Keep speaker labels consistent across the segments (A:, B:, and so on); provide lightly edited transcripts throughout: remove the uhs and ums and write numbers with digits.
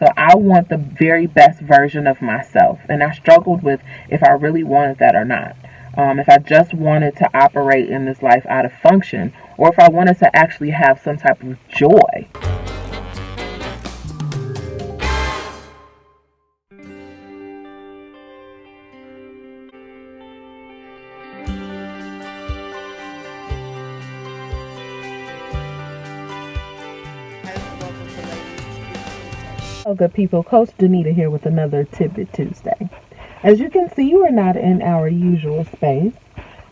A: So I want the very best version of myself. And I struggled with if I really wanted that or not. If I just wanted to operate in this life out of function, or if I wanted to actually have some type of joy. Hello, good people. Coach Danita here with another Tidbit Tuesday. As you can see, we're not in our usual space,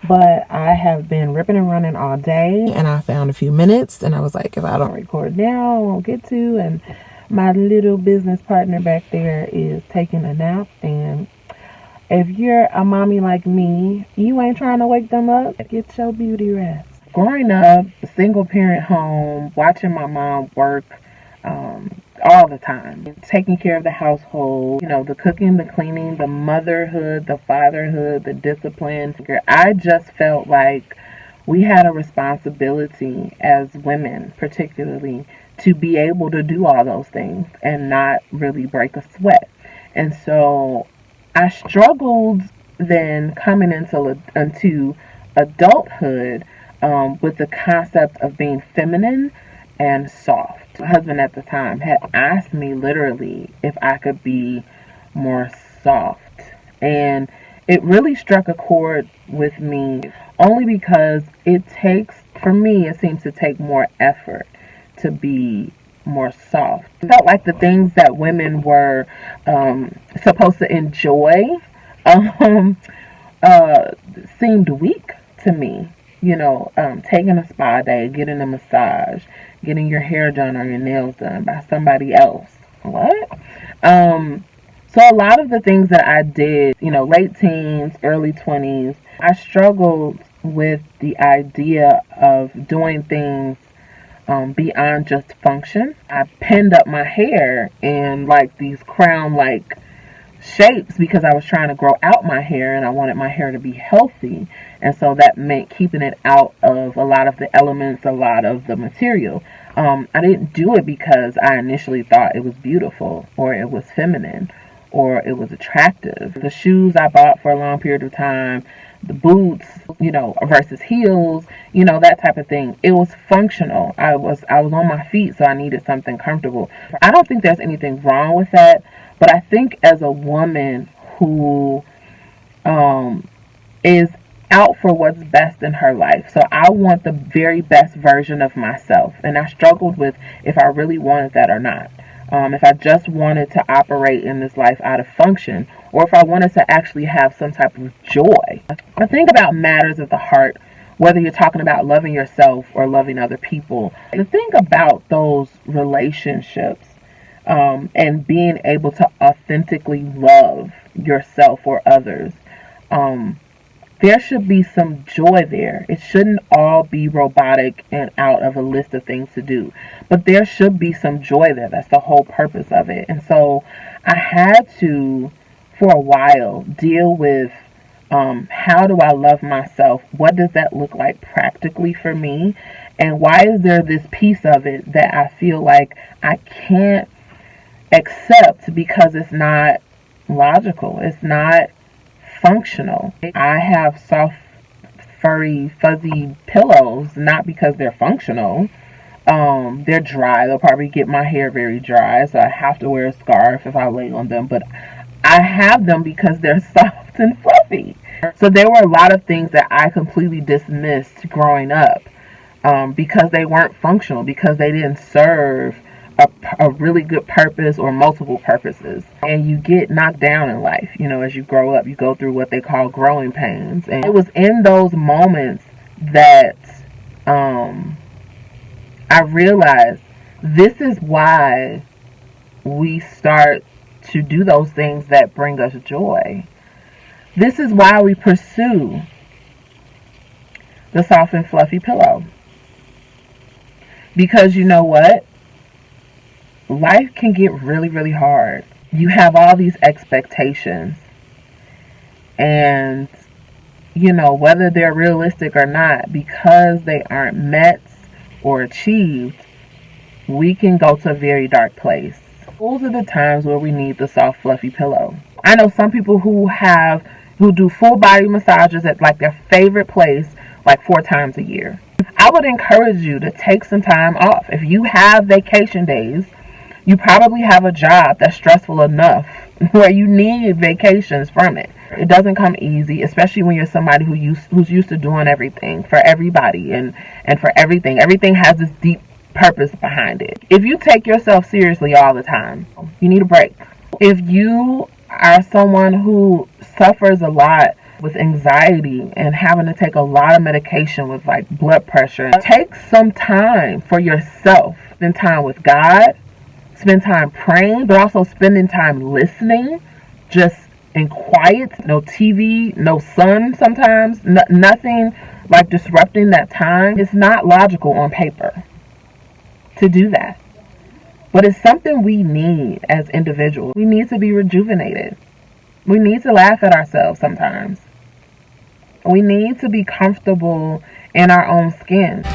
A: but I have been ripping and running all day, and I found a few minutes, and I was like, if I don't record now, I won't get to. And my little business partner back there is taking a nap, and if you're a mommy like me, you ain't trying to wake them up. Get your beauty rest. Growing up, single parent home, watching my mom work, all the time, taking care of the household, the cooking, the cleaning, the motherhood, the fatherhood, the discipline. I just felt like we had a responsibility as women, particularly, to be able to do all those things and not really break a sweat. And so I struggled then coming into adulthood with the concept of being feminine and soft. My husband at the time had asked me literally if I could be more soft. And it really struck a chord with me only because it seems to take more effort to be more soft. It felt like the things that women were supposed to enjoy seemed weak to me. Taking a spa day, getting a massage, getting your hair done or your nails done by somebody else. What? So a lot of the things that I did, late teens, early 20s, I struggled with the idea of doing things beyond just function. I pinned up my hair in like these crown-like shapes because I was trying to grow out my hair and I wanted my hair to be healthy, and so that meant keeping it out of a lot of the elements, a lot of the material. I didn't do it because I initially thought it was beautiful or it was feminine or it was attractive. The shoes I bought for a long period of time, the boots, versus heels, that type of thing. It was functional. I was on my feet, so I needed something comfortable. I don't think there's anything wrong with that, but I think as a woman who is out for what's best in her life, so I want the very best version of myself, and I struggled with if I really wanted that or not. If I just wanted to operate in this life out of function, or if I wanted to actually have some type of joy. I think about matters of the heart, whether you're talking about loving yourself or loving other people. The thing about those relationships and being able to authentically love yourself or others, there should be some joy there. It shouldn't all be robotic and out of a list of things to do. But there should be some joy there. That's the whole purpose of it. And so I had to, for a while, deal with how do I love myself? What does that look like practically for me? And why is there this piece of it that I feel like I can't accept because it's not logical? It's not functional. I have soft, furry, fuzzy pillows, not because they're functional. They're dry. They'll probably get my hair very dry, so I have to wear a scarf if I lay on them. But I have them because they're soft and fluffy. So there were a lot of things that I completely dismissed growing up because they weren't functional, because they didn't serve a really good purpose or multiple purposes. And you get knocked down in life. As you grow up, you go through what they call growing pains. And it was in those moments that I realized this is why we start to do those things that bring us joy. This is why we pursue the soft and fluffy pillow. Because you know what? Life can get really, really hard. You have all these expectations. And, whether they're realistic or not, because they aren't met or achieved, we can go to a very dark place. Those are the times where we need the soft, fluffy pillow. I know some people who do full body massages at like their favorite place like 4 times a year. I would encourage you to take some time off. If you have vacation days, you probably have a job that's stressful enough where you need vacations from it. It doesn't come easy, especially when you're somebody who's used to doing everything for everybody and for everything. Everything has this deep purpose behind it. If you take yourself seriously all the time, you need a break. If you are someone who suffers a lot with anxiety and having to take a lot of medication with like blood pressure, take some time for yourself. Spend time with God, spend time praying, but also spending time listening, just in quiet, no TV, no sun sometimes, nothing like disrupting that time. It's not logical on paper to do that, but it's something we need as individuals. We need to be rejuvenated. We need to laugh at ourselves sometimes. We need to be comfortable in our own skin.